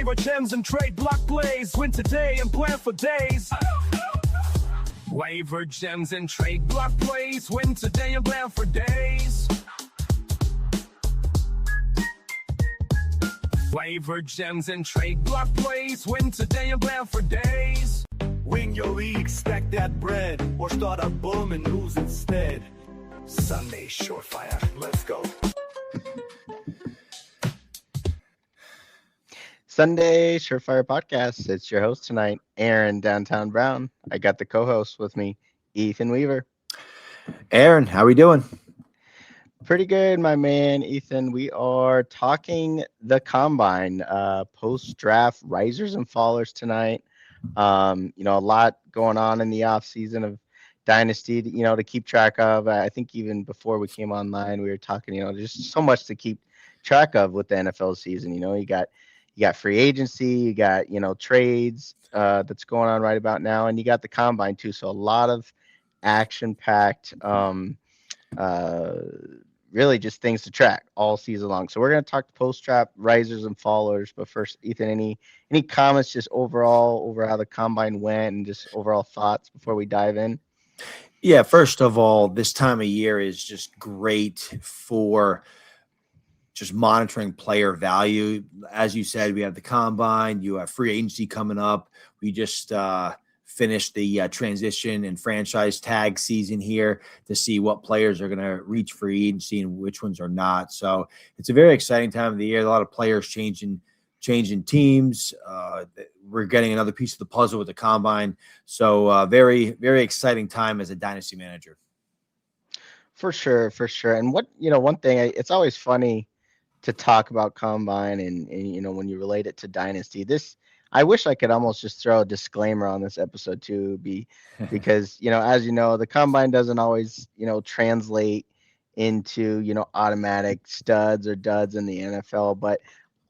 Waiver gems and trade block plays. Win today and plan for days. Waiver gems and trade block plays. Win today and plan for days. Waiver gems and trade block plays. Win today and plan for days. Win your league, stack that bread, or start a boom and lose instead. Sunday Surefire, let's go. Sunday Surefire Podcast. It's your host tonight, Aaron Downtown Brown. I got the co-host with me, Ethan Weaver. Aaron, how we doing? Pretty good, my man, Ethan. We are talking the Combine, post-draft risers and fallers tonight. A lot going on in the offseason of Dynasty, to keep track of. I think even before we came online, we were talking, there's so much to keep track of with the NFL season. You got free agency, you got, trades that's going on right about now, and you got the Combine too. So a lot of action-packed, really just things to track all season long. So we're going to talk post-draft risers and fallers. But first, Ethan, any comments just overall over how the Combine went and just overall thoughts before we dive in? Yeah, first of all, this time of year is just great for just monitoring player value. As you said, we have the Combine, you have free agency coming up. We just finished the transition and franchise tag season here to see what players are going to reach free agency and which ones are not. So it's a very exciting time of the year. A lot of players changing teams. We're getting another piece of the puzzle with the Combine. So very, very exciting time as a dynasty manager. For sure. And one thing, it's always funny to talk about Combine and when you relate it to dynasty. I wish I could almost just throw a disclaimer on this episode too, because as the Combine doesn't always translate into automatic studs or duds in the NFL, but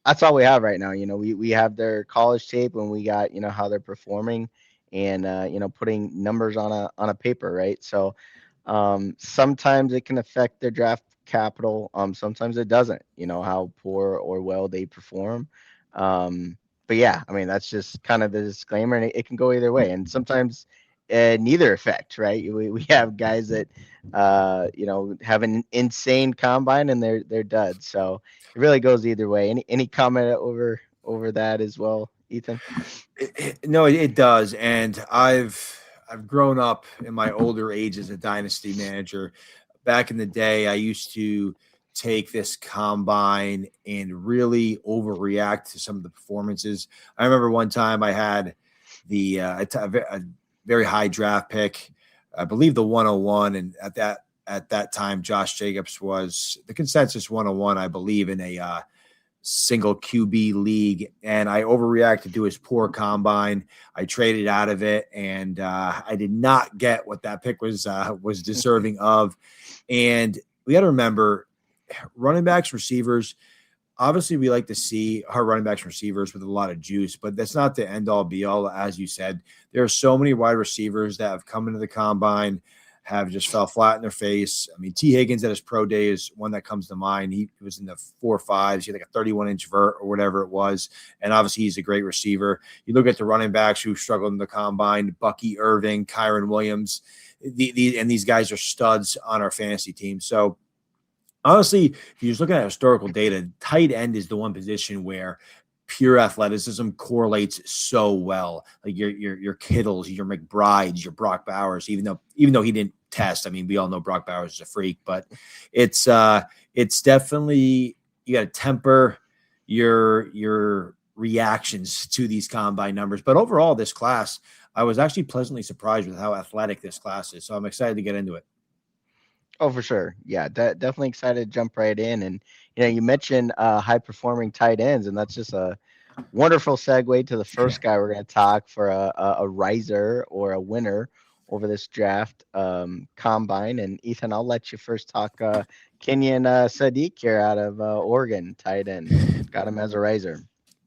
that's all we have right now. We have their college tape and we got how they're performing and putting numbers on a paper, right? So sometimes it can affect their draft capital. Sometimes it doesn't. How poor or well they perform. But yeah, that's just kind of the disclaimer, and it can go either way. And sometimes neither effect, right? We have guys that have an insane Combine and they're duds. So it really goes either way. Any comment over that as well, Ethan? No, it does. And I've grown up in my older age as a dynasty manager. Back in the day, I used to take this Combine and really overreact to some of the performances. I remember one time I had a very high draft pick, I believe the 101, and at that time Josh Jacobs was the consensus 101, I believe, in a single QB league, and I overreacted to his poor Combine. I traded out of it, and I did not get what that pick was deserving of. And we got to remember, running backs, receivers, obviously we like to see our running backs, receivers with a lot of juice, but that's not the end all be all. As you said, there are so many wide receivers that have come into the Combine, have just fell flat in their face. T. Higgins at his pro day is one that comes to mind. He was in the 4.5s. He had like a 31-inch vert or whatever it was. And obviously he's a great receiver. You look at the running backs who struggled in the Combine, Bucky Irving, Kyron Williams, and these guys are studs on our fantasy team. So honestly, if you're just looking at historical data, tight end is the one position where pure athleticism correlates so well. Like your Kittles, your McBrides, your Brock Bowers, even though he didn't test. We all know Brock Bowers is a freak, but it's definitely, you got to temper your reactions to these Combine numbers. But overall, this class, I was actually pleasantly surprised with how athletic this class is. So I'm excited to get into it. Oh, for sure. Yeah, definitely excited to jump right in. And, you mentioned high-performing tight ends, and that's just a wonderful segue to the first guy we're going to talk for a riser or a winner over this draft Combine. And, Ethan, I'll let you first talk Kenyon Sadiq here out of Oregon, tight end. Got him as a riser.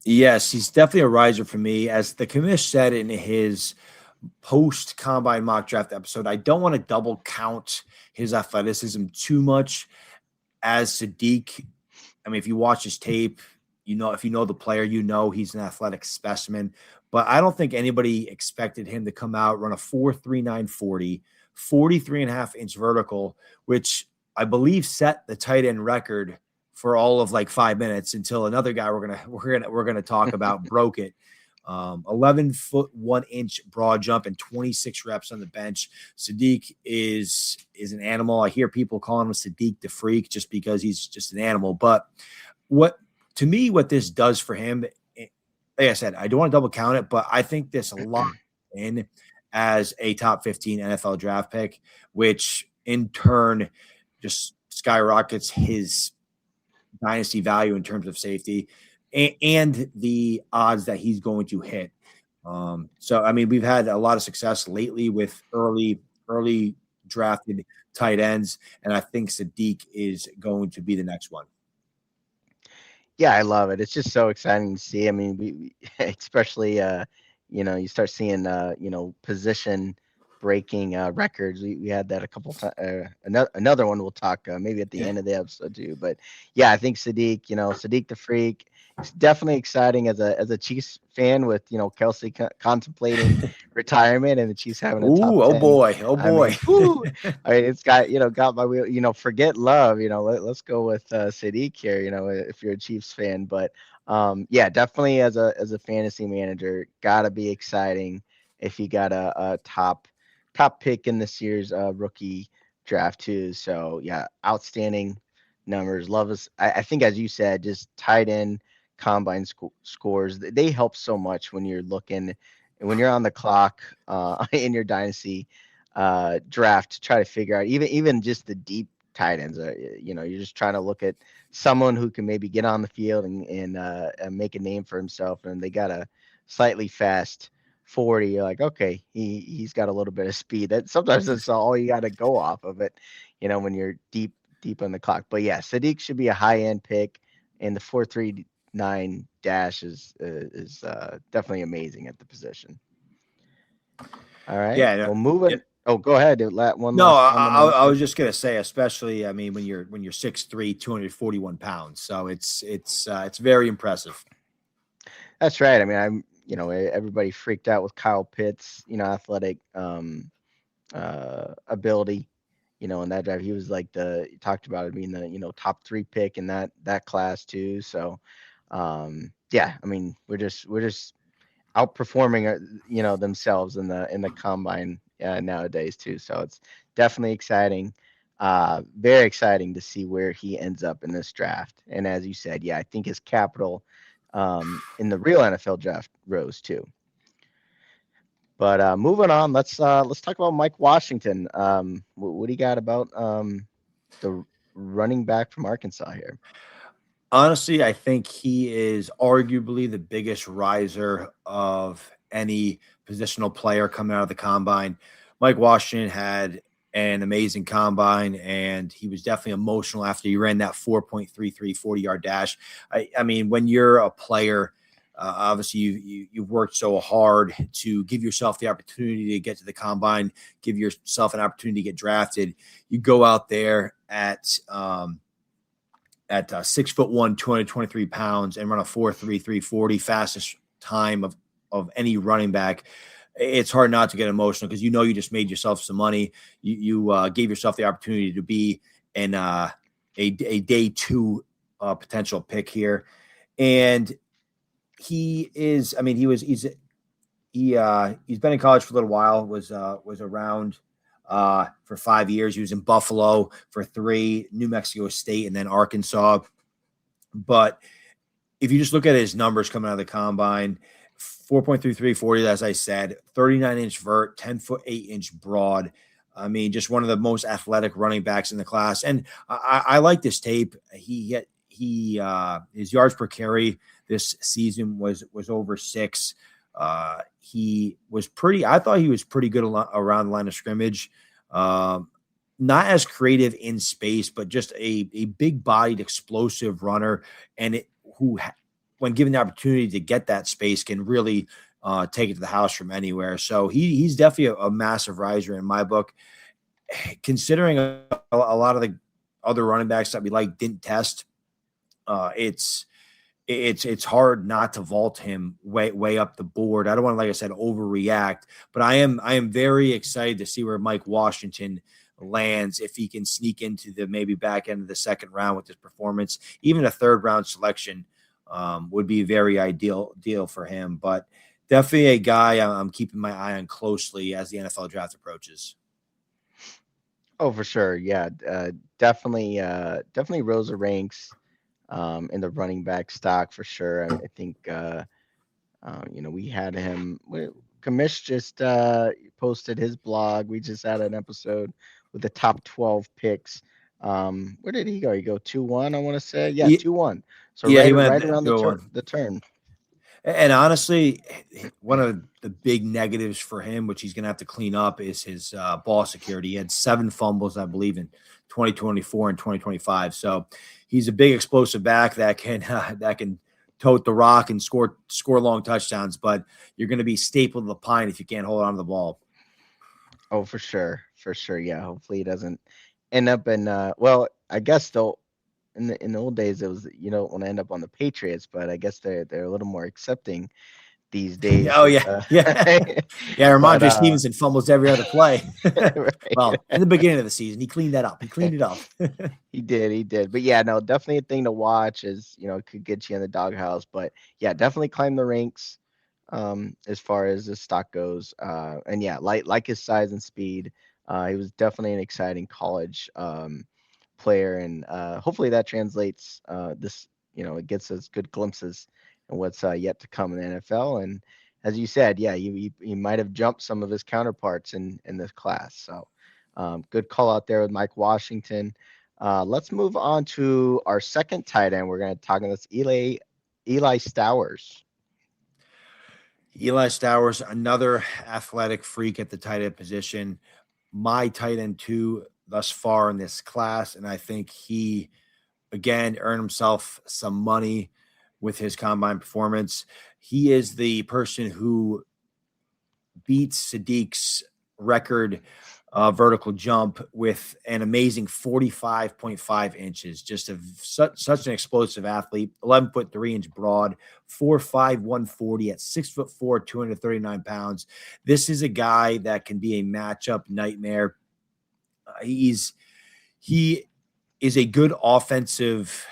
Yes, he's definitely a riser for me. As the commish said in his post-Combine mock draft episode, I don't want to double count his athleticism too much as Sadiq. If you watch his tape, if you know the player, he's an athletic specimen. But I don't think anybody expected him to come out, run a 4.39 40, 43.5-inch vertical, which I believe set the tight end record for all of like 5 minutes until another guy we're gonna talk about broke it. 11-foot 1-inch broad jump and 26 reps on the bench. Sadiq is an animal. I hear people calling him Sadiq the Freak just because he's just an animal. But what this does for him, like I said, I don't want to double count it, but I think this locks in as a top 15 NFL draft pick, which in turn just skyrockets his dynasty value in terms of safety and the odds that he's going to hit. So, I mean, we've had a lot of success lately with early drafted tight ends, and I think Sadiq is going to be the next one. Yeah, I love it. It's just so exciting to see. I mean, we especially you start seeing position breaking records. We had that a couple times. Another one we'll talk maybe at the end of the episode too. But yeah, I think Sadiq, Sadiq the Freak. It's definitely exciting as a Chiefs fan with Kelsey contemplating retirement and the Chiefs having a top 10. Oh boy. I mean, it's got my wheel. Forget Love. Let's go with Sadiq here. If you're a Chiefs fan, but yeah, definitely as a fantasy manager, gotta be exciting if you got a top pick in this year's rookie draft too. So yeah, outstanding numbers. Love us. I think, as you said, just tight end combine scores, they help so much when you're on the clock in your dynasty draft to try to figure out even just the deep tight ends. You're just trying to look at someone who can maybe get on the field and make a name for himself, and they got a slightly fast 40. You're like, okay, he's got a little bit of speed. That sometimes that's all you got to go off of it, when you're deep on the clock. But yeah, Sadiq should be a high end pick, and the 4.39 dash is definitely amazing at the position. All right. Yeah. Well, moving. Yeah. Oh, go ahead. I was just gonna say, especially, I mean, when you're 6'3", 241 pounds, so it's very impressive. That's right. I mean, everybody freaked out with Kyle Pitts, athletic ability, in that draft. He was like you talked about it being the top 3 pick in that class too. So yeah, I mean, we're just outperforming themselves in the combine nowadays too. So it's definitely exciting. Very exciting to see where he ends up in this draft. And as you said, yeah, I think his capital in the real NFL draft rose too. But moving on, let's talk about Mike Washington. What do you got about the running back from Arkansas here? Honestly, I think he is arguably the biggest riser of any positional player coming out of the combine. Mike Washington had an amazing combine, and he was definitely emotional after he ran that 4.33 40-yard dash. I mean, when you're a player, obviously you've worked so hard to give yourself the opportunity to get to the combine, give yourself an opportunity to get drafted. You go out there at 6'1", 223 pounds and run a 4.33 40, fastest time of any running back. It's hard not to get emotional because you just made yourself some money. You gave yourself the opportunity to be in a day 2 potential pick here, and he's been in college for a little while. Was around for 5 years. He was in Buffalo for 3, New Mexico State, and then Arkansas. But if you just look at his numbers coming out of the combine, 4.33 40, as I said, 39-inch vert, 10-foot 8-inch broad. I mean, just one of the most athletic running backs in the class. And I like this tape. His yards per carry this season was over 6. He was I thought he was pretty good around the line of scrimmage. Not as creative in space, but just a big-bodied, explosive runner, and when given the opportunity to get that space, can really take it to the house from anywhere. So he's definitely a massive riser in my book. Considering a lot of the other running backs that we didn't test, it's it's hard not to vault him way up the board. I don't want to, like I said, overreact, but I am very excited to see where Mike Washington lands if he can sneak into the maybe back end of the second round with his performance. Even a third round selection would be very ideal deal for him. But definitely a guy I'm keeping my eye on closely as the NFL draft approaches. Oh, for sure. Yeah, definitely rose the ranks in the running back stock for sure. I think we had him. Kamish just posted his blog. We just had an episode with the top 12 picks. Where did he go? He go 2-1, I want to say. Yeah, 2-1. So yeah, he went right around the turn. And honestly, one of the big negatives for him, which he's going to have to clean up, is his ball security. He had 7 fumbles, I believe, in 2024 and 2025. So he's a big explosive back that can tote the rock and score long touchdowns. But you're going to be stapled to the pine if you can't hold on to the ball. Oh, for sure. Yeah, hopefully he doesn't end up in. Well, I guess though. In the old days, it was you don't want to end up on the Patriots, but I guess they're a little more accepting these days. Oh yeah, yeah. Ramondre Stevenson fumbles every other play. Right. Well, in the beginning of the season, he cleaned that up. He cleaned it up. He did. But yeah, no, definitely a thing to watch. Is it could get you in the doghouse, but yeah, definitely climb the ranks as far as the stock goes. And yeah, like his size and speed, he was definitely an exciting college player, and hopefully that translates it gets us good glimpses and what's yet to come in the NFL. And as you said, yeah, he might have jumped some of his counterparts in this class. So good call out there with Mike Washington. Let's move on to our second tight end. We're going to talk about this Eli Stowers. Eli Stowers, another athletic freak at the tight end position. My tight end too thus far in this class, and I think he again earned himself some money with his combine performance. He is the person who beats Sadiq's record vertical jump with an amazing 45.5 inches. Just such an explosive athlete. 11-foot 3-inch broad, 4'5", 140 at 6'4", 239 pounds. This is a guy that can be a matchup nightmare. He is a good offensive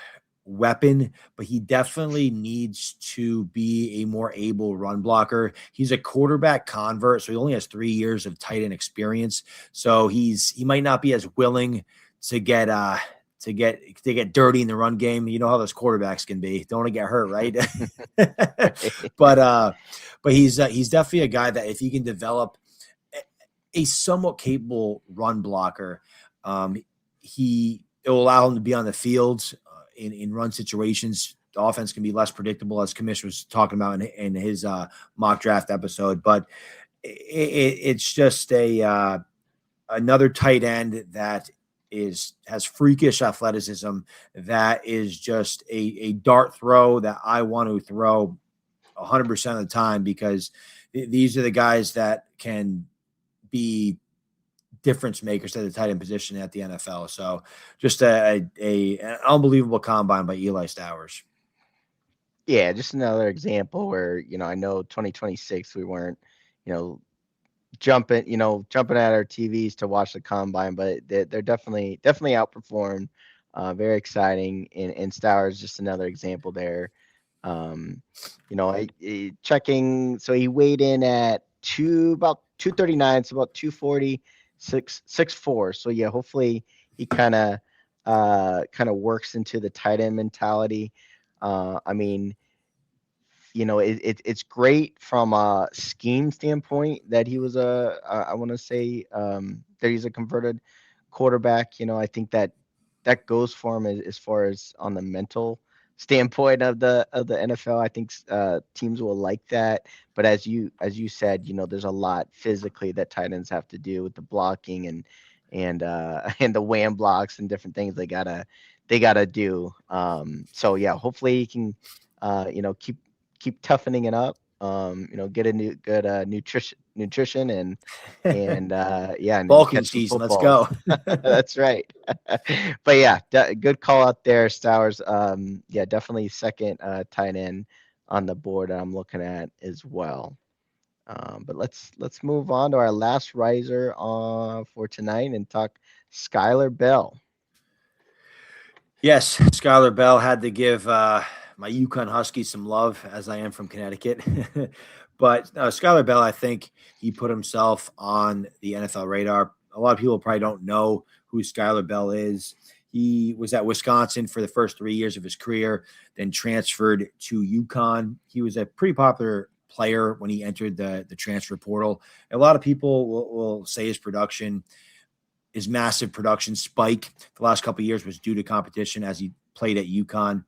weapon, but he definitely needs to be a more able run blocker. He's a quarterback convert, so he only has 3 years of tight end experience. So he might not be as willing to get dirty in the run game. You know how those quarterbacks can be. Don't want to get hurt, right? but he's definitely a guy that if he can develop a somewhat capable run blocker, it will allow him to be on the field in run situations. The offense can be less predictable, as Commish was talking about in his mock draft episode. But it's just another tight end that has freakish athleticism, that is just a dart throw that I want to throw 100% of the time, because these are the guys that can be difference makers at the tight end position at the NFL. So just an unbelievable combine by Eli Stowers. Yeah, just another example where, I know 2026 we weren't, jumping at our TVs to watch the combine, but they're definitely outperformed. Very exciting. And Stowers, just another example there. Checking, so he weighed in at about 239, so about 240, 6'4". So yeah, hopefully he kind of works into the tight end mentality. It's great from a scheme standpoint that he was I want to say that he's a converted quarterback. I think that goes for him as far as on the mental standpoint of the NFL. I think teams will like that. But as you said, there's a lot physically that tight ends have to do with the blocking and the wham blocks and different things they gotta do. So yeah, hopefully he can keep toughening it up get a new good nutrition and yeah, and Bulking catch some season. Let's footballs. go. That's right. But yeah, good call out there, Stowers. Yeah, definitely second tight end on the board that I'm looking at as well. But let's move on to our last riser for tonight and talk Skylar Bell. Yes, Skylar Bell had to give my Yukon Huskies some love, as I am from Connecticut. But Skylar Bell, I think he put himself on the NFL radar. A lot of people probably don't know who Skylar Bell is. He was at Wisconsin for the first 3 years of his career, then transferred to Yukon. He was a pretty popular player when he entered the transfer portal. A lot of people will say his massive production spike the last couple of years was due to competition as he played at UConn.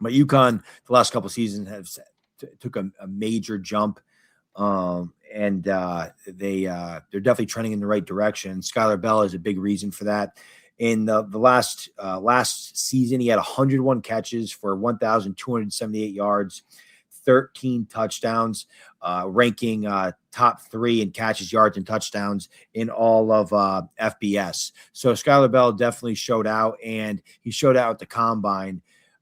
But UConn, the last couple of seasons, took a major jump, and they're definitely trending in the right direction. Skylar Bell is a big reason for that. In the last season, he had 101 catches for 1,278 yards, 13 touchdowns, ranking top 3 in catches, yards, and touchdowns in all of FBS. So Skylar Bell definitely showed out, and he showed out at the combine.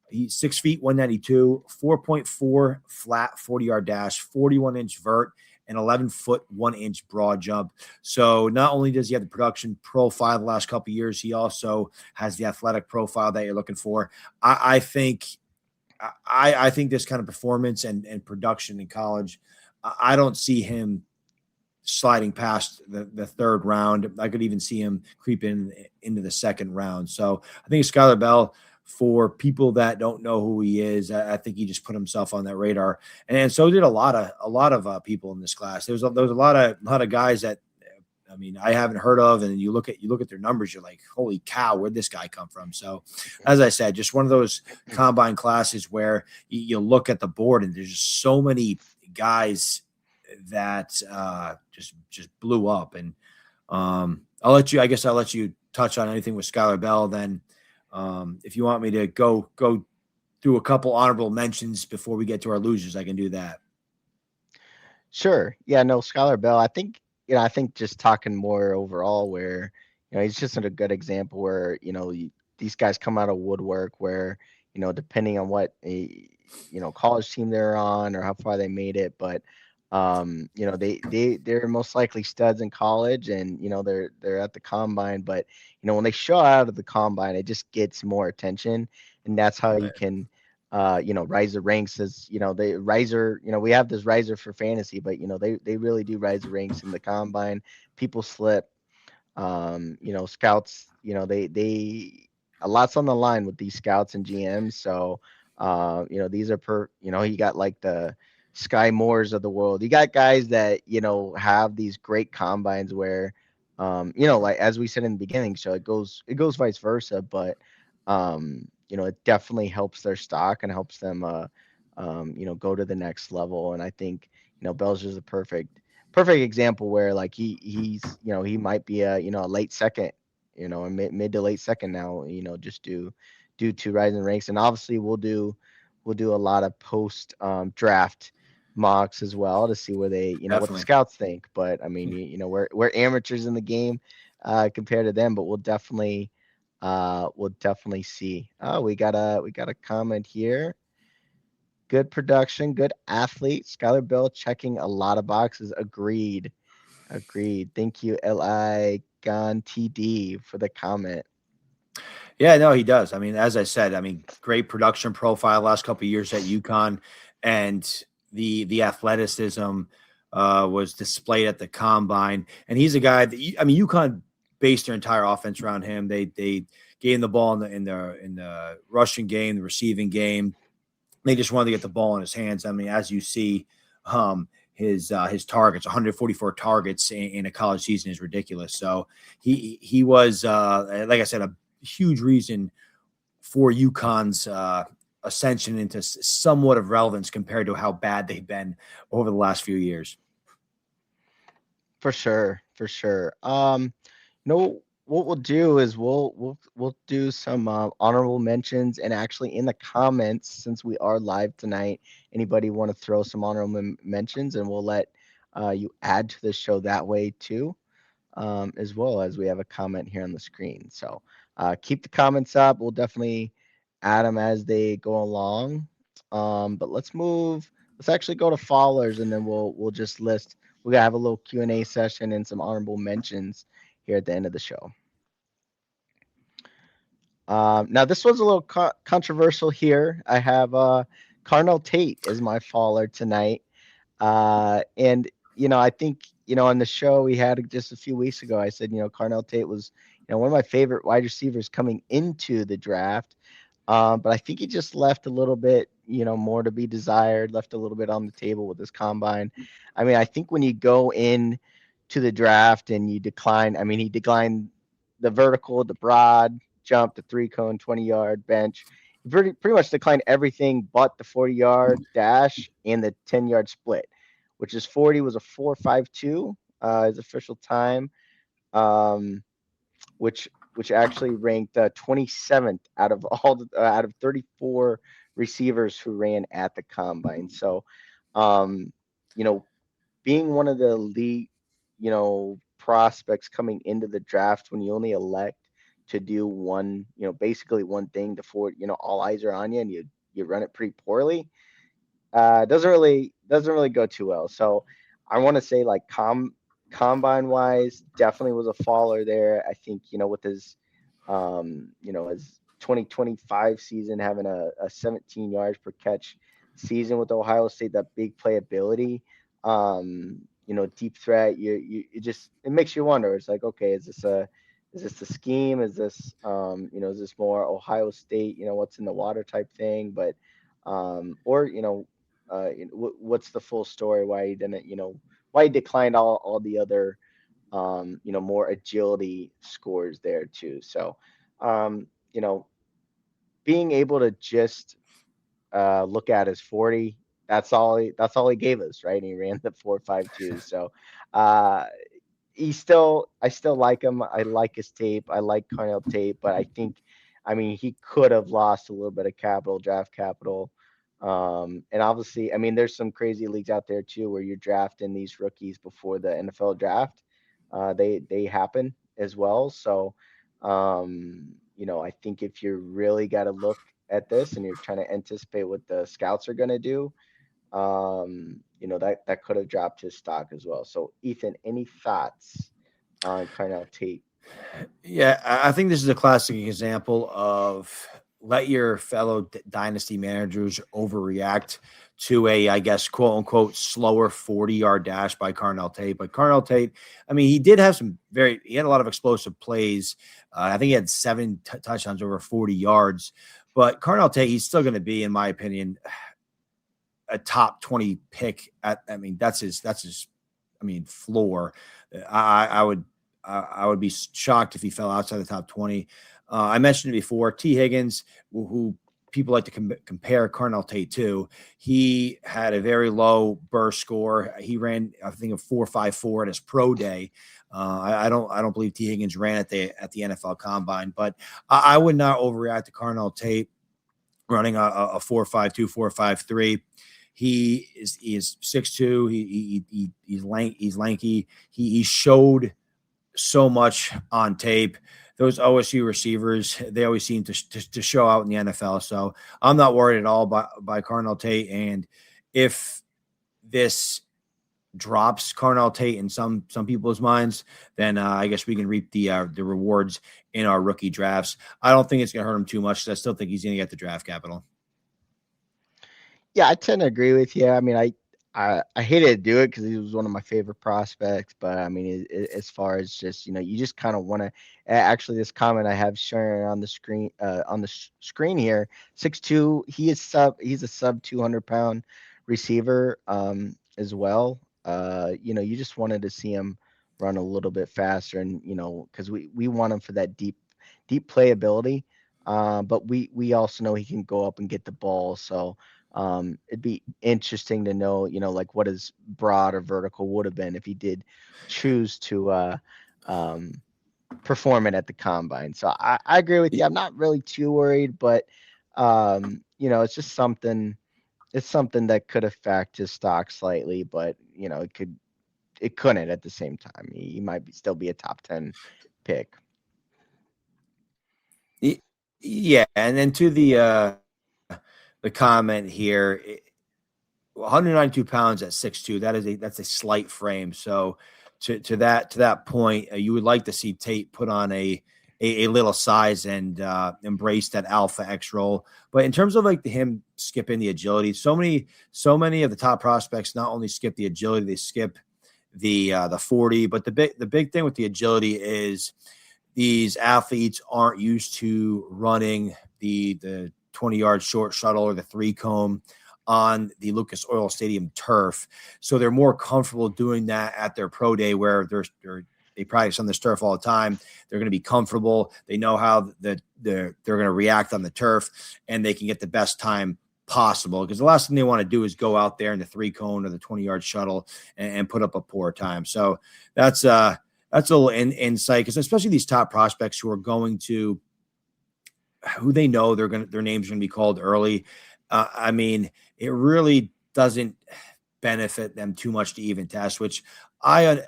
He's 6 feet, 192, 4.4 flat 40-yard dash, 41-inch vert, and 11-foot 1-inch broad jump. So not only does he have the production profile the last couple of years, he also has the athletic profile that you're looking for. I think this kind of performance and production in college, I don't see him sliding past the third round. I could even see him creeping into the second round. So I think Skylar Bell, for people that don't know who he is, I think he just put himself on that radar, and so did a lot of people in this class. There was a lot of guys that, I mean, I haven't heard of, and you look at their numbers, you're like, holy cow, where'd this guy come from? So, as I said, just one of those combine classes where you look at the board and there's just so many guys that just blew up. And I'll let you touch on anything with Skylar Bell. Then, if you want me to go through a couple honorable mentions before we get to our losers, I can do that. Sure. Yeah, no, Skylar Bell, I think just talking more overall where, he's just a good example where, these guys come out of woodwork where, depending on what college team they're on or how far they made it, but they're most likely studs in college, and they're at the combine, but when they show out of the combine, it just gets more attention, and that's how you can rise the ranks. As they riser, we have this riser for fantasy, but they really do rise the ranks in the combine. People slip, scouts, they a lot's on the line with these scouts and GMs. So these are you got like the Sky Moores of the world. You got guys that have these great combines where like as we said in the beginning, so it goes vice versa, but it definitely helps their stock and helps them go to the next level. And I think Bell's just a perfect example where like he's he might be a a late second, a mid to late second now, just due to rising ranks. And obviously we'll do a lot of post draft mocks as well to see where they what the scouts think. But I mean, we're amateurs in the game compared to them, but we'll definitely see. Oh, we got a comment here. Good production, good athlete. Skylar Bell checking a lot of boxes. Agreed. Thank you, Li Gon TD, for the comment. Yeah, no, he does. I mean, as I said, great production profile last couple of years at UConn, and the athleticism was displayed at the combine. And he's a guy that UConn based their entire offense around him. They gave him the ball in the rushing game, the receiving game. They just wanted to get the ball in his hands. I mean, as you see, his targets, 144 targets in a college season is ridiculous. So he was, like I said, a huge reason for UConn's ascension into somewhat of relevance compared to how bad they've been over the last few years. For sure. what we'll do is we'll do some honorable mentions, and actually in the comments, since we are live tonight, anybody want to throw some honorable mentions, and we'll let you add to the show that way too, as well as we have a comment here on the screen. So keep the comments up. We'll definitely add them as they go along. But let's move. Let's actually go to followers, and then we'll just list. We're gonna have a little Q&A session and some honorable mentions here at the end of the show. Now this was a little controversial here. I have Carnell Tate as my follower tonight, and I think on the show we had just a few weeks ago, I said Carnell Tate was one of my favorite wide receivers coming into the draft, but I think he just left a little bit more to be desired, left a little bit on the table with his combine. I mean, I think when you go in to the draft and you decline, I mean, he declined the vertical, the broad jump, the 3-cone, 20-yard bench. He pretty much declined everything but the 40-yard dash and the 10-yard split, which is 40 was a 4.52 his official time, which actually ranked 27th out of out of 34 receivers who ran at the combine. So, being one of the elite, prospects coming into the draft when you only elect to do one, basically one thing before, all eyes are on you and you run it pretty poorly, doesn't really go too well. So I want to say like combine wise, definitely was a faller there. I think, with his, his 2025 season, having a 17 yards per catch season with Ohio State, that big playability, deep threat, it makes you wonder. It's like, okay, is this the scheme? Is this, is this more Ohio State, what's in the water type thing? But, what's the full story? Why he didn't, why he declined all the other, more agility scores there too. So, being able to just look at his 40, that's all he gave us, right? And he ran the 4.52. So, I still like him. I like his tape. I like Carnell Tate, but I mean, he could have lost a little bit of capital, draft capital. And obviously, I mean, there's some crazy leagues out there too, where you're drafting these rookies before the NFL draft. They happen as well. So, I think if you really got to look at this and you're trying to anticipate what the scouts are going to do, that could have dropped his stock as well. So, Ethan, any thoughts on Carnell Tate? Yeah, I think this is a classic example of let your fellow dynasty managers overreact to a, I guess, quote unquote, slower 40-yard dash by Carnell Tate. But Carnell Tate, I mean, he did have he had a lot of explosive plays. I think he had 7 touchdowns over 40 yards. But Carnell Tate, he's still going to be, in my opinion, a top 20 pick. That's his floor. I would be shocked if he fell outside the top 20. I mentioned it before, T. Higgins, who people like to compare Carnell Tate to. He had a very low burst score. He ran, I think, a 4.54 at his pro day. I don't believe T. Higgins ran at the NFL Combine, but I would not overreact to Carnell Tate running a 4.52, 4.53. He is 6'2". He's lanky. He showed so much on tape. Those OSU receivers, they always seem to show out in the NFL. So I'm not worried at all by Carnell Tate. And if this drops Carnell Tate in some people's minds, then I guess we can reap the rewards in our rookie drafts. I don't think it's going to hurt him too much. I still think he's going to get the draft capital. Yeah, I tend to agree with you. I mean, I hated to do it because he was one of my favorite prospects, but I mean, as far as just you just kind of want to. Actually, this comment I have sharing on the screen here, 6'2". He's a sub 200-pound receiver as well. You just wanted to see him run a little bit faster, and because we want him for that deep playability, but we also know he can go up and get the ball. So. It'd be interesting to know, like what his broad or vertical would have been if he did choose to performing at the combine. So I agree with you. I'm not really too worried, but it's just something. It's something that could affect his stock slightly, but it couldn't at the same time. He might still be a top 10 pick. Yeah, and then to the comment here, 192 pounds at 6'2". That's a slight frame. So to that point, you would like to see Tate put on a little size and embrace that alpha X role. But in terms of like him skipping the agility, so many of the top prospects not only skip the agility, they skip the 40. But the big thing with the agility is these athletes aren't used to running the 20-yard short shuttle or the 3-cone on the Lucas Oil Stadium turf. So they're more comfortable doing that at their pro day where they practice on this turf all the time. They're going to be comfortable. They know how they're going to react on the turf, and they can get the best time possible, because the last thing they want to do is go out there in the 3-cone or the 20-yard shuttle and put up a poor time. So that's a little insight, because especially these top prospects who are going to, who they know their names are going to be called early. I mean, it really doesn't benefit them too much to even test, which I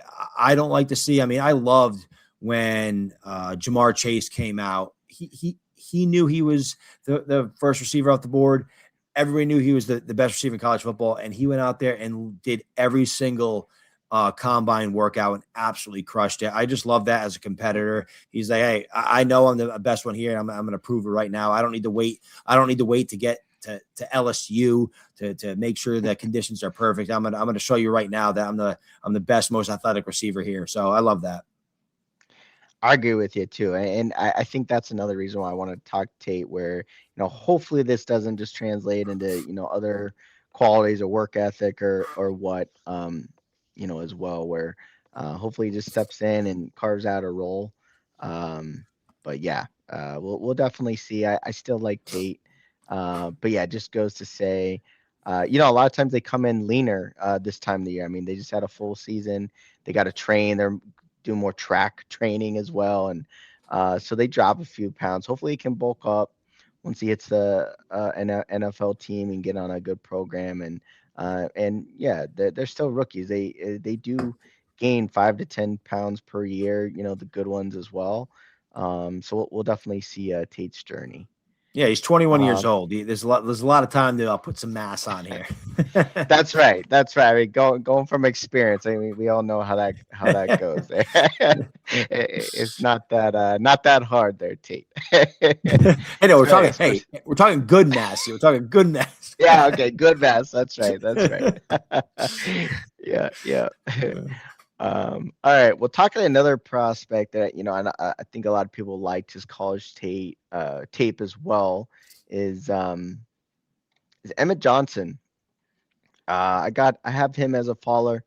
don't like to see. I mean, I loved when Jamar Chase came out. He knew he was the first receiver off the board. Everybody knew he was the best receiver in college football, and he went out there and did every single combine workout and absolutely crushed it. I just love that as a competitor. He's like, hey, I know I'm the best one here. I'm going to prove it right now. I don't need to wait. I don't need to wait to get to LSU to make sure that conditions are perfect. I'm going to show you right now that I'm the best, most athletic receiver here. So I love that. I agree with you too. And I think that's another reason why I want to talk Tate, where, hopefully this doesn't just translate into, other qualities of work ethic or what, as well, where hopefully he just steps in and carves out a role. But yeah, we'll definitely see. I still like Tate. But yeah, it just goes to say, a lot of times they come in leaner this time of the year. I mean, they just had a full season. They got to train. They're doing more track training as well. And so they drop a few pounds. Hopefully he can bulk up once he hits the NFL team and get on a good program. And yeah, they're still rookies. They do gain 5 to 10 pounds per year, the good ones as well. So we'll definitely see Tate's journey. Yeah, he's 21 years old. There's a lot of time to put some mass on here. That's right. I mean, going from experience. I mean, we all know how that goes. It's not that hard there, Tate. I know we're talking good mass here. We're talking good mass. Yeah. Okay. Good mass. That's right. Yeah. All right. Well, talking another prospect that, and I think a lot of people liked his college tape as well is Emmett Johnson. I have him as a faller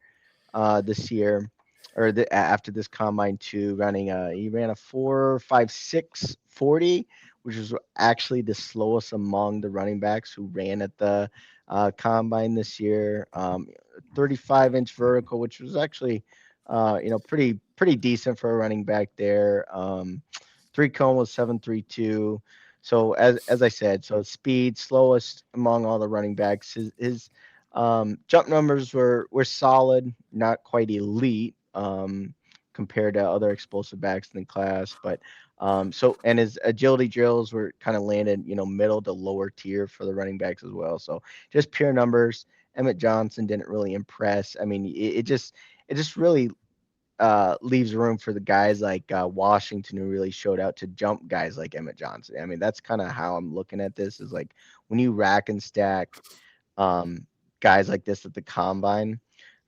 this year, or after this combine too, he ran a 4.56 40, which was actually the slowest among the running backs who ran at the combine this year. 35-inch vertical, which was actually pretty decent for a running back there. 3-cone was 7.32. So as I said, so speed, slowest among all the running backs. His jump numbers were solid, not quite elite compared to other explosive backs in the class, but and his agility drills were kind of landed, middle to lower tier for the running backs as well. So just pure numbers. Emmett Johnson didn't really impress. I mean, it just really leaves room for the guys like Washington, who really showed out to jump guys like Emmett Johnson. I mean, that's kind of how I'm looking at this, is like when you rack and stack guys like this at the combine.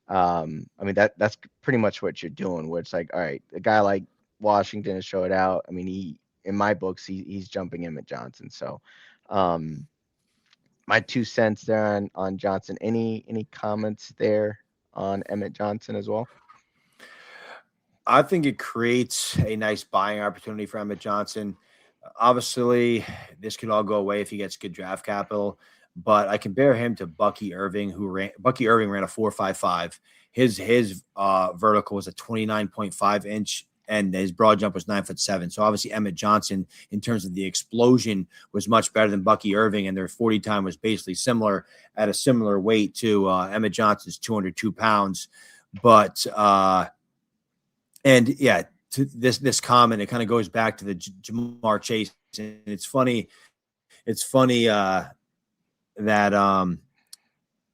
I mean, that's pretty much what you're doing, where it's like, all right, a guy like Washington has showed out. I mean, in my books, he's jumping Emmett Johnson. So my 2 cents there on Johnson. Any comments there on Emmett Johnson as well? I think it creates a nice buying opportunity for Emmett Johnson. Obviously, this could all go away if he gets good draft capital, but I compare him to Bucky Irving, Bucky Irving ran a 4.55. His vertical was a 29.5-inch and his broad jump was 9'7". So obviously Emmett Johnson, in terms of the explosion, was much better than Bucky Irving, and their 40 time was basically similar at a similar weight to Emmett Johnson's 202 pounds. But and yeah, to this comment, it kind of goes back to the Ja'Marr Chase, and it's funny. It's funny that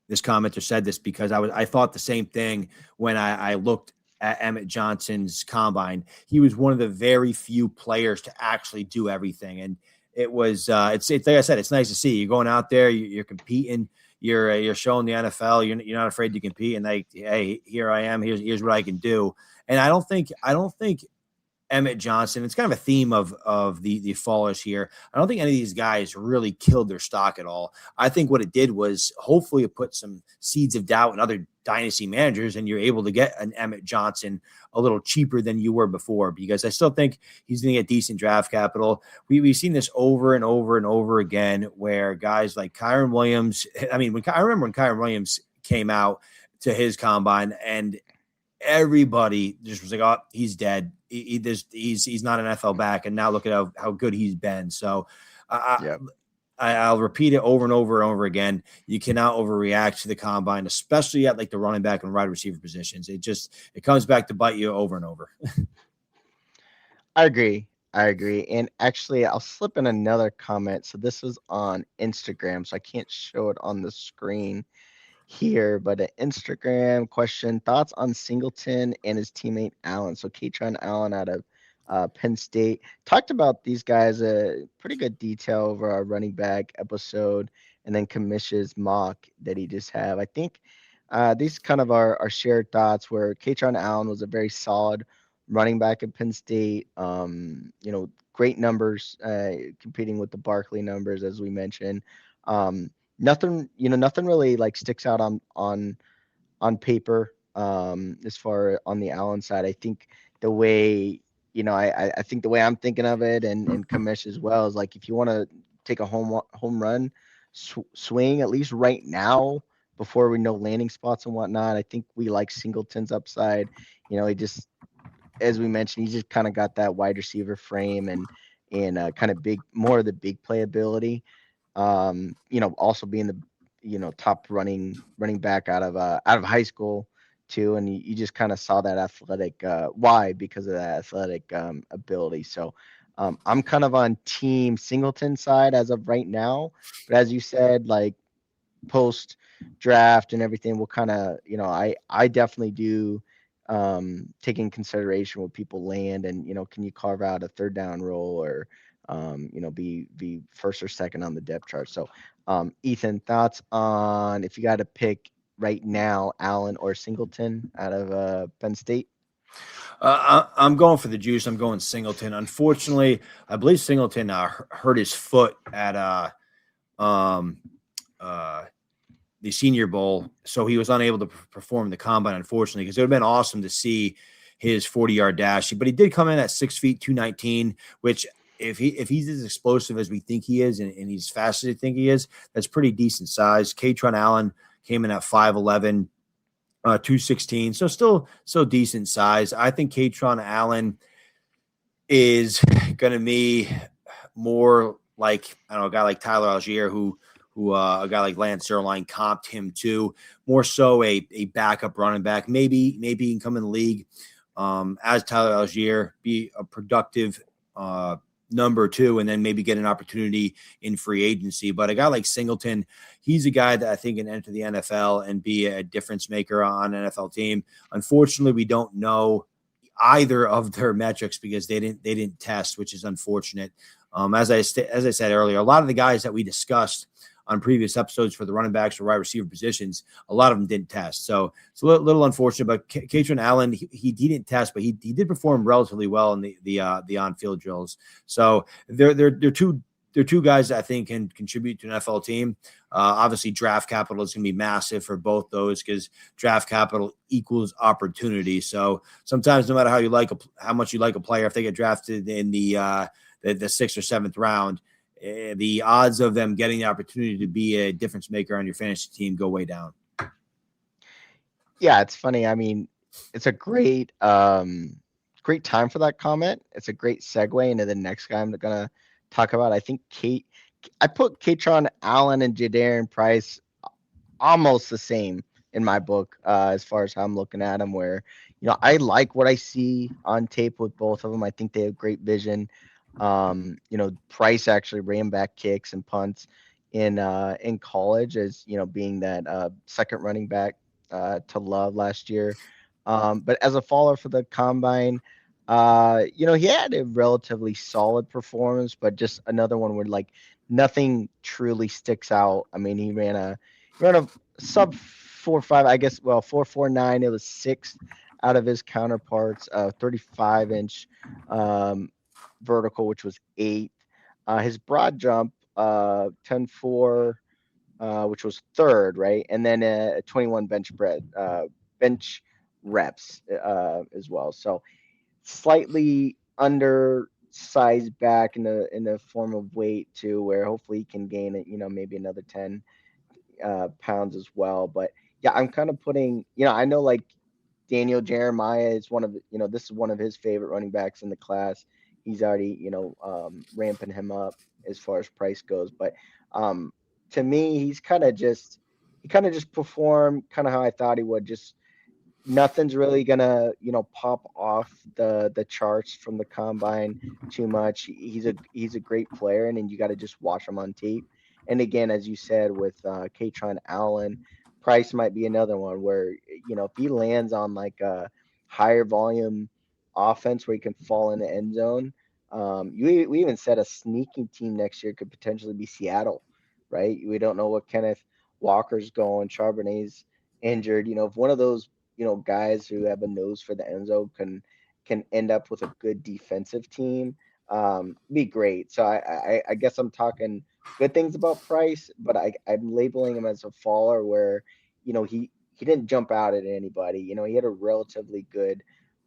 this commenter said this, because I thought the same thing when I looked at Emmett Johnson's combine. He was one of the very few players to actually do everything. And it was, it's like I said, it's nice to see. You're going out there, you're competing, you're showing the NFL, you're not afraid to compete. And like, hey, here I am, here's what I can do. And I don't think Emmett Johnson, it's kind of a theme of the fallers here. I don't think any of these guys really killed their stock at all. I think what it did was hopefully it put some seeds of doubt in other dynasty managers, and you're able to get an Emmett Johnson a little cheaper than you were before, because I still think he's going to get decent draft capital. We've seen this over and over and over again, where guys like Kyren Williams, I mean, I remember when Kyren Williams came out to his combine, and everybody just was like, oh, he's dead. He's not an NFL back. And now look at how good he's been. So I'll repeat it over and over and over again. You cannot overreact to the combine, especially at like the running back and wide receiver positions. It comes back to bite you over and over. I agree. And actually, I'll slip in another comment. So this was on Instagram, so I can't show it on the screen here, but an Instagram question: thoughts on Singleton and his teammate Allen. So Kaytron Allen out of Penn State. Talked about these guys pretty good detail over our running back episode, and then Kamish's mock that he just have. I think these kind of our shared thoughts, where Kaytron Allen was a very solid running back at Penn State. Great numbers, competing with the Barkley numbers, as we mentioned. Nothing really like sticks out on paper as far on the Allen side. I think the way, I think the way I'm thinking of it, and Kamish as well, is like, if you want to take a home run swing, at least right now, before we know landing spots and whatnot, I think we like Singleton's upside. He just, as we mentioned, he just kind of got that wide receiver frame and kind of more of the big play ability. Also being the top running back out of high school too, and you just kind of saw that athletic why, because of that athletic ability. So I'm kind of on team Singleton side as of right now, but as you said, like post draft and everything, we'll kind of, I definitely do take in consideration what people land, and can you carve out a third down role, or be first or second on the depth chart. So, Ethan, thoughts on, if you got to pick right now, Allen or Singleton out of Penn State? I'm going for the juice. I'm going Singleton. Unfortunately, I believe Singleton hurt his foot at the Senior Bowl, so he was unable to perform the combine, unfortunately, because it would have been awesome to see his 40-yard dash. But he did come in at 6 feet 219, which, if he's as explosive as we think he is, and he's fast as we think he is, that's pretty decent size. Kaytron Allen came in at 5'11", 216, so still decent size. I think Kaytron Allen is going to be more like, I don't know, a guy like Tyler Algier, who a guy like Lance Zierlein comped him to, more so a backup running back. Maybe he can come in the league as Tyler Algier, be a productive number two, and then maybe get an opportunity in free agency. But a guy like Singleton, he's a guy that I think can enter the NFL and be a difference maker on an NFL team. Unfortunately, we don't know either of their metrics because they didn't test, which is unfortunate. As I said earlier, a lot of the guys that we discussed on previous episodes for the running backs or wide receiver positions, a lot of them didn't test. So it's a little unfortunate, but Kaytron Allen, he didn't test, but he did perform relatively well in the on-field drills. So they're two guys that I think can contribute to an NFL team. Obviously, draft capital is going to be massive for both those, because draft capital equals opportunity. So sometimes, no matter how much you like a player, if they get drafted in the 6th or 7th round, the odds of them getting the opportunity to be a difference maker on your fantasy team go way down. Yeah, it's funny. I mean, it's a great great time for that comment. It's a great segue into the next guy I'm gonna talk about. I think I put Katron Allen and Jadarian Price almost the same in my book, as far as how I'm looking at them. Where I like what I see on tape with both of them. I think they have great vision. Price actually ran back kicks and punts in college, as being that second running back to Love last year. But as a follower for the combine, he had a relatively solid performance, but just another one where like nothing truly sticks out. I mean, he ran a sub 4.5, I guess. Well, 4.49. It was sixth out of his counterparts. 35-inch vertical, which was eighth. His broad jump, 10.4, which was third, right? And then a 21 bench reps as well. So slightly undersized back in the form of weight too, where hopefully he can gain it, maybe another 10 pounds as well. But yeah, I'm kind of putting, I know like Daniel Jeremiah is this is one of his favorite running backs in the class. He's already, ramping him up as far as price goes. But to me, he kind of just performed kind of how I thought he would. Just nothing's really gonna, pop off the charts from the combine too much. He's a great player, and then you got to just watch him on tape. And again, as you said with Katron Allen, Price might be another one where if he lands on like a higher volume offense where he can fall in the end zone. We even said a sneaking team next year could potentially be Seattle, right? We don't know what Kenneth Walker's going, Charbonnet's injured. If one of those guys who have a nose for the end zone can end up with a good defensive team, be great. So I guess I'm talking good things about Price, but I'm labeling him as a faller where he didn't jump out at anybody. He had a relatively good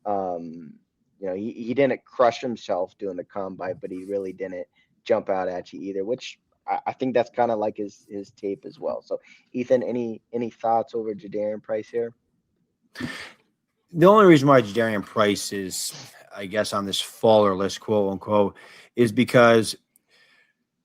he didn't crush himself doing the combine, but he really didn't jump out at you either, which I think that's kind of like his tape as well. So Ethan, any thoughts over Jadarian Price here? The only reason why Jadarian Price is, I guess, on this faller list, quote unquote, is because,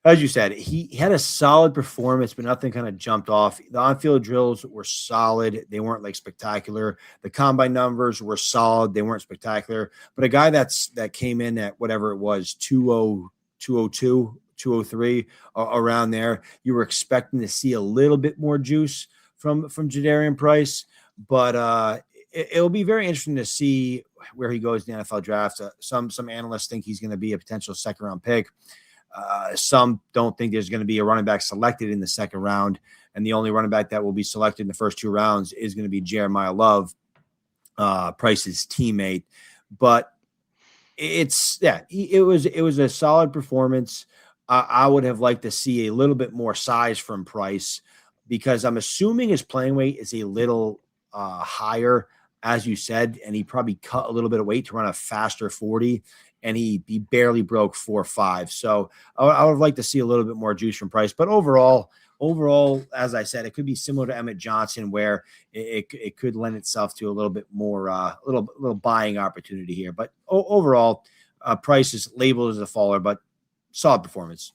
as you said, he had a solid performance, but nothing kind of jumped off. The on-field drills were solid. They weren't like spectacular. The combine numbers were solid. They weren't spectacular. But a guy that came in at whatever it was, 202, 203, around there, you were expecting to see a little bit more juice from Jadarian Price. But it'll be very interesting to see where he goes in the NFL draft. Some analysts think he's going to be a potential second-round pick. Some don't think there's going to be a running back selected in the second round, and the only running back that will be selected in the first two rounds is going to be Jeremiah Love, Price's teammate. But it was a solid performance. I would have liked to see a little bit more size from Price, because I'm assuming his playing weight is a little higher, as you said, and he probably cut a little bit of weight to run a faster 40. And he barely broke 4.5. So I would like to see a little bit more juice from Price. But overall, as I said, it could be similar to Emmett Johnson, where it could lend itself to a little bit more, little buying opportunity here. But overall, Price is labeled as a faller, but solid performance.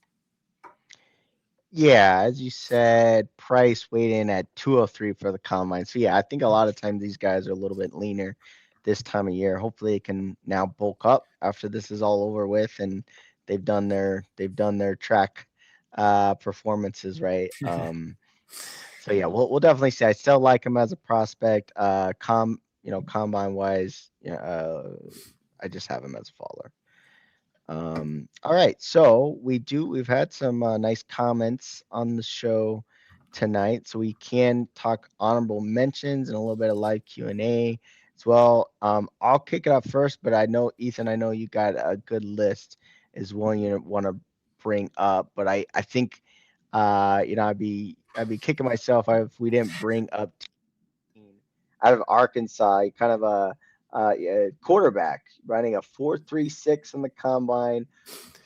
Yeah, as you said, Price weighed in at 203 for the combine. So yeah, I think a lot of times these guys are a little bit leaner this time of year. Hopefully it can now bulk up after this is all over with and they've done their track performances, right? So yeah, we'll definitely see. I still like him as a prospect. Combine wise, I just have him as a faller. All right, so we've had some nice comments on the show tonight, so we can talk honorable mentions and a little bit of live Q&A as well. I'll kick it off first, but I know Ethan, you got a good list as well you want to bring up, but I think I'd be kicking myself if we didn't bring up out of Arkansas, kind of a quarterback running a 4.36 in the combine.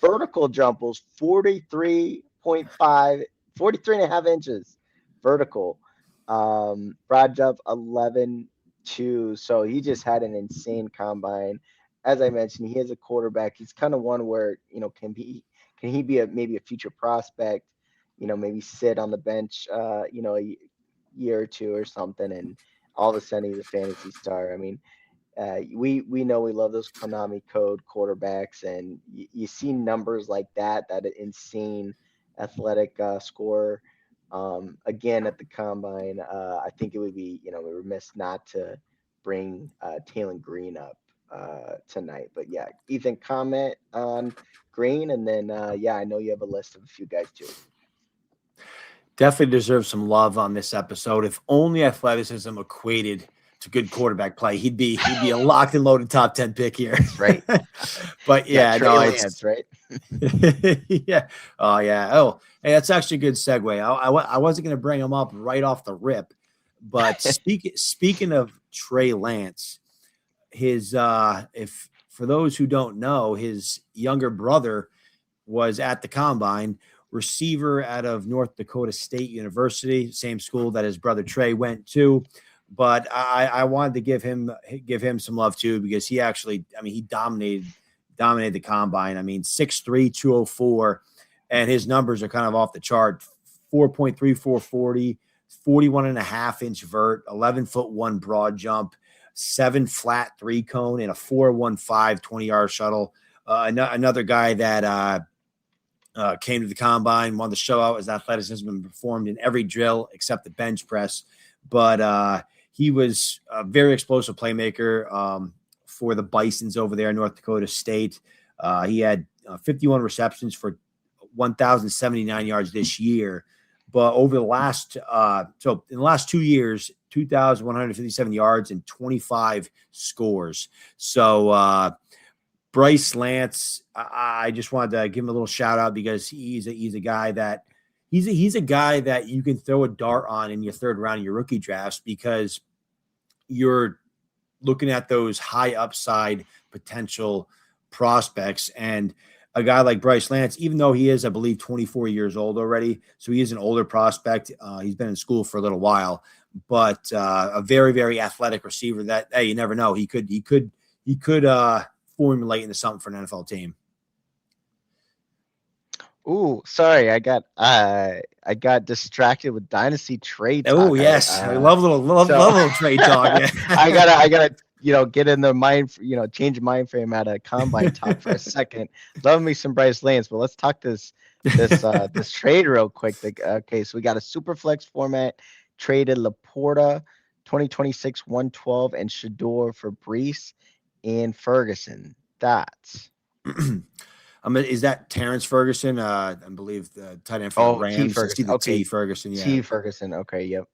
Vertical jump was 43.5, 43 and a half inches vertical. Broad jump 11.2. So he just had an insane combine. as I mentioned, he is a quarterback. He's kind of one where, can he be maybe a future prospect, maybe sit on the bench, a year or two or something, and all of a sudden he's a fantasy star. I mean, we know we love those Konami code quarterbacks, and you see numbers like that insane athletic score again at the combine. I think it would be remiss not to bring Taylon Green up tonight. But yeah, Ethan, comment on Green, and then I know you have a list of a few guys too. Definitely deserves some love on this episode. If only athleticism equated to good quarterback play, he'd be a locked and loaded top 10 pick here. That's right. But yeah, no, it's right. Yeah. Oh yeah. Oh, hey, that's actually a good segue. I wasn't going to bring him up right off the rip, but speaking of Trey Lance, his if for those who don't know, his younger brother was at the combine, receiver out of North Dakota State University, same school that his brother Trey went to. But I wanted to give him some love too, because he actually, he dominated the combine. 6'3", 204, and his numbers are kind of off the chart. 4.34 40, 41.5-inch vert, 11'1" broad jump, 7 flat 3 cone, and a 4.15 20-yard shuttle. Another guy that came to the combine, wanted to show out his athleticism, and performed in every drill except the bench press. But he was a very explosive playmaker for the Bisons over there in North Dakota State. He had 51 receptions for 1,079 yards this year. But over the last, so in the last 2 years, 2,157 yards and 25 scores. So Bryce Lance, I just wanted to give him a little shout out, because he's a guy that he's a guy that you can throw a dart on in your third round of your rookie drafts, because you're looking at those high upside potential prospects. And a guy like Bryce Lance, even though he is, I believe, 24 years old already, so he is an older prospect. He's been in school for a little while, but a very, very athletic receiver that, hey, you never know. He could formulate into something for an NFL team. Ooh, sorry, I got distracted with dynasty trade talk. Oh yes, I love little trade talk. Yeah. I gotta get in the mind, change mind frame out of combine talk for a second. Love me some Bryce Lance, but let's talk this trade real quick. Okay, so we got a super flex format, traded Laporta 2026 112 and Shador for Breece and Ferguson. That's is that Terrence Ferguson? I believe the tight end for the Rams. T. Ferguson. Okay. T. Ferguson. Yeah. T. Ferguson. Okay. Yep.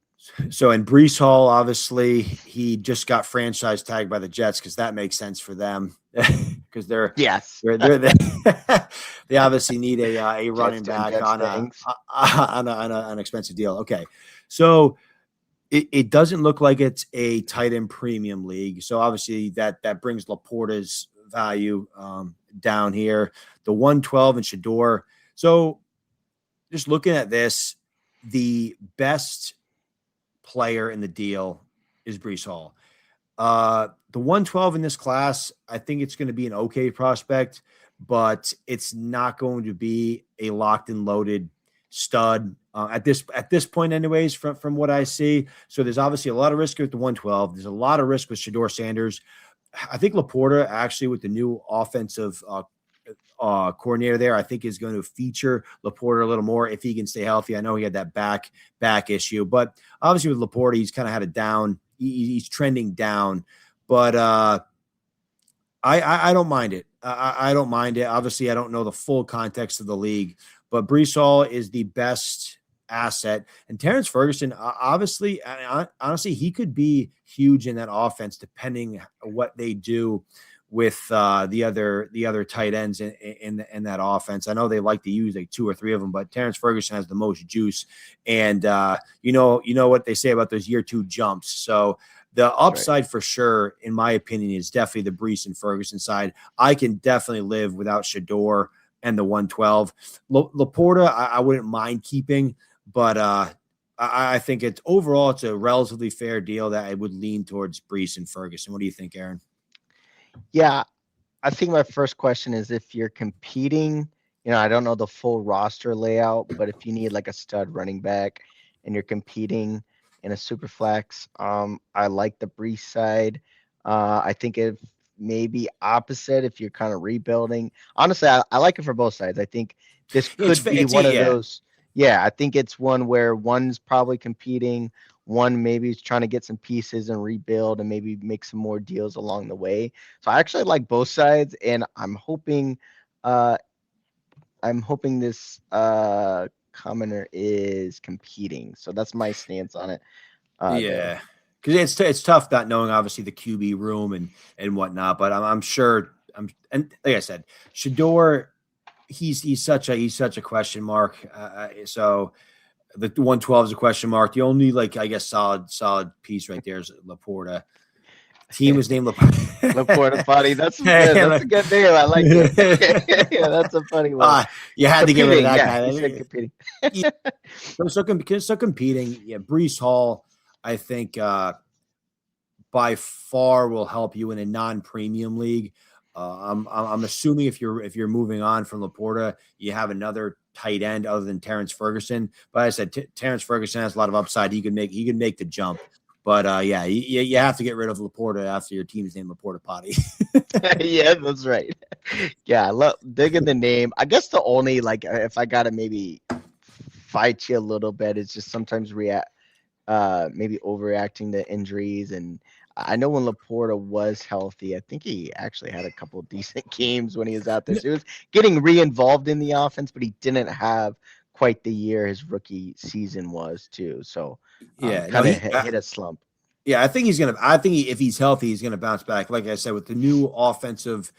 So in Breece Hall, obviously, he just got franchise tagged by the Jets, because that makes sense for them, because they obviously need a running back on an expensive deal. Okay, so it doesn't look like it's a tight end premium league. So obviously that brings Laporta's value down here. The 112 and Shador. So just looking at this, the best player in the deal is Breece Hall. The 112 in this class, I think it's going to be an okay prospect, but it's not going to be a locked and loaded stud at this point, anyways, from what I see. So there's obviously a lot of risk with the 112. There's a lot of risk with Shador Sanders. I think Laporta, actually, with the new offensive coordinator there, I think is going to feature Laporta a little more if he can stay healthy. I know he had that back issue, but obviously with Laporta, he's kind of had a down. He's trending down, but I don't mind it. I don't mind it. Obviously, I don't know the full context of the league, but Breece Hall is the best asset. And Terrence Ferguson, obviously, honestly, he could be huge in that offense, depending what they do with the other tight ends in that offense. I know they like to use like 2 or 3 of them, but Terrence Ferguson has the most juice. And you know what they say about those year 2 jumps. So the upside for sure, in my opinion, is definitely the Breece and Ferguson side. I can definitely live without Shador and the 112. Laporta, I wouldn't mind keeping, but I think it's a relatively fair deal that I would lean towards Breece and Ferguson. What do you think, Aaron? Yeah, I think my first question is if you're competing, I don't know the full roster layout, but if you need like a stud running back and you're competing in a super flex, I like the Brees side. I think if maybe opposite if you're kind of rebuilding. Honestly, I like it for both sides. I think this could be one of those. Yeah, I think it's one where one's probably competing, one maybe is trying to get some pieces and rebuild and maybe make some more deals along the way. So I actually like both sides, and uh I'm hoping this commenter is competing. So that's my stance on it. Yeah, because it's tough not knowing obviously the QB room and whatnot. But I'm sure and like I said, Shador, he's such a question mark. So the 112 is a question mark. The only I guess solid piece right there is Laporta. Team was named Laporta Potty. That's good. That's a good name. I like it. Yeah, that's a funny one. You had to get rid of that guy. He said competing. So competing. Yeah, Brees Hall, I think by far will help you in a non-premium league. I'm assuming if you're moving on from Laporta, you have another tight end other than Terrence Ferguson. But as I said, Terrence Ferguson has a lot of upside. He can make the jump. But yeah, you have to get rid of Laporta after your team's named Laporta Potty. Yeah, that's right. Yeah, digging the name. I guess the only if I gotta maybe fight you a little bit, is just sometimes maybe overreacting to injuries. And I know when Laporta was healthy, I think he actually had a couple of decent games when he was out there. So he was getting re-involved in the offense, but he didn't have quite the year his rookie season was too. So kind of hit a slump. Yeah, I think if he's healthy, he's gonna bounce back. Like I said, with the new offensive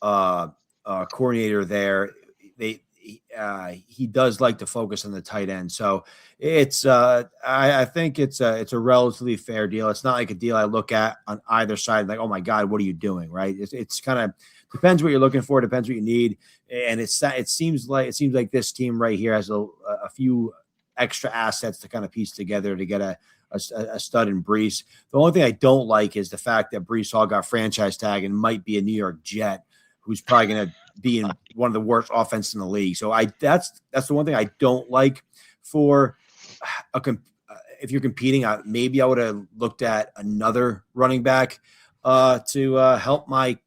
coordinator there, he does like to focus on the tight end. So it's I think it's a relatively fair deal. It's not like a deal I look at on either side like, oh my God, what are you doing? Right? It's kind of depends what you're looking for, depends what you need. And it seems like this team right here has a few extra assets to kind of piece together to get a stud in Brees. The only thing I don't like is the fact that Brees Hall got franchise tag and might be a New York Jet, who's probably going to be in one of the worst offenses in the league. So that's the one thing I don't like for if you're competing. Maybe I would have looked at another running back to help my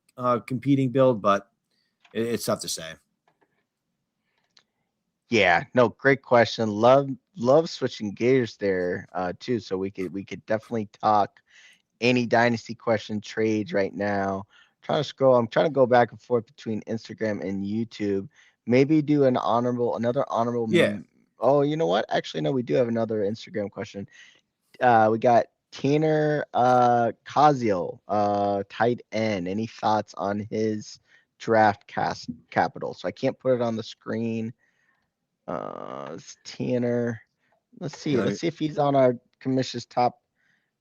competing build, but it's tough to say. Yeah, no, great question. Love switching gears there too. So we could definitely talk any dynasty question trades right now. I'm trying to go back and forth between Instagram and YouTube. Maybe do another honorable. Yeah. Oh, you know what? Actually, no, we do have another Instagram question. We got Tanner Kazio, tight end. Any thoughts on his draft capital? So I can't put it on the screen. It's Tanner. Let's see if he's on our commission's top.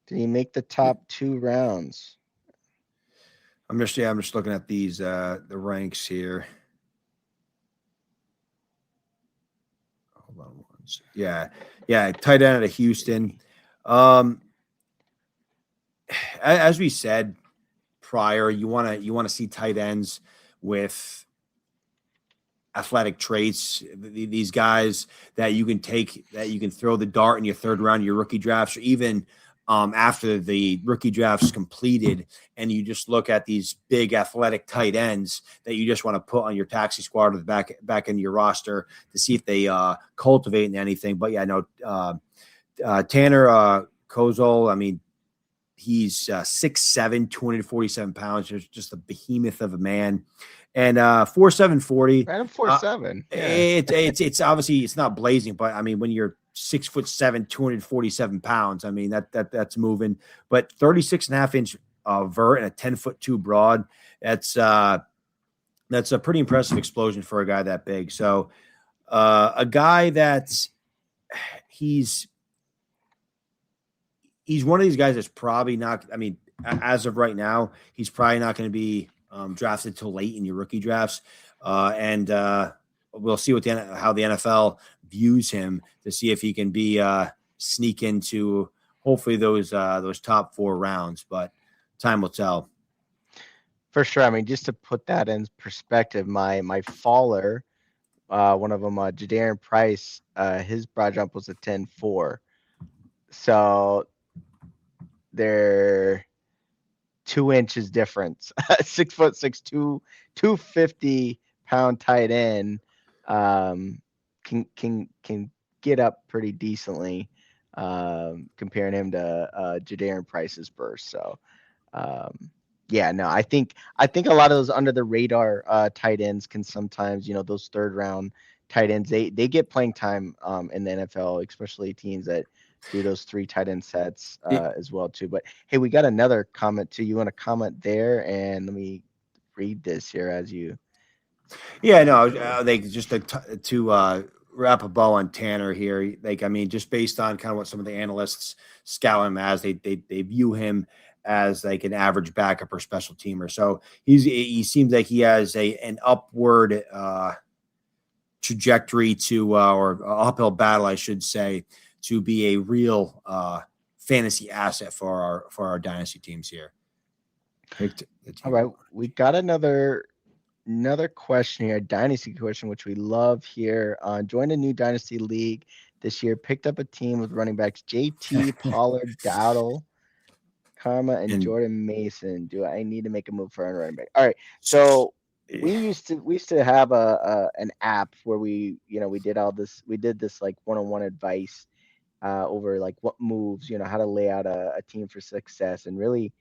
Did he make the top 2 rounds? I'm just looking at these the ranks here. Hold on once. Yeah, tight end out of Houston. As we said prior, you want to see tight ends with athletic traits, these guys that you can throw the dart in your third round, your rookie drafts, or even after the rookie draft's completed, and you just look at these big athletic tight ends that you just want to put on your taxi squad or back into your roster to see if they cultivate anything. But yeah, no, Tanner Kozol, I mean, he's 6'7", 247 pounds, just a behemoth of a man. And 4.7 40. Right, 4.7. It's obviously it's not blazing, but I mean when you're 6'7", 247 pounds, I mean that's moving. But 36.5 inch vert and a 10'2" broad. That's a pretty impressive explosion for a guy that big. So a guy that's he's one of these guys that's probably not. I mean, as of right now, he's probably not going to be drafted till late in your rookie drafts, and we'll see how the NFL views him to see if he can be sneak into hopefully those top 4 rounds. But time will tell. For sure. I mean, just to put that in perspective, my faller, one of them, Jadarian Price, his broad jump was a 10.4. So they're 2 inches difference. 6'6", 250-pound tight end, can get up pretty decently, comparing him to Jadarian Price's burst. So yeah, no, I think a lot of those under the radar tight ends can sometimes, those third round tight ends, they get playing time in the NFL, especially teams that do those 3 tight end sets as well too. But hey, we got another comment too. You want to comment there? And let me read this here as you. Yeah, no, they just to wrap a bow on Tanner here. Like, I mean, just based on kind of what some of the analysts scout him as, they view him as like an average backup or special teamer. So he seems like he has an upward trajectory to or uphill battle, I should say, to be a real fantasy asset for our dynasty teams here. All right, we got another question here, a dynasty question, which we love here. Joined a new dynasty league this year. Picked up a team with running backs JT, Pollard, Dowdle, and Jordan Mason. Do I need to make a move for a running back? All right, so we used to have an app where we did all this. We did this like one-on-one advice over like what moves, how to lay out a team for success, and really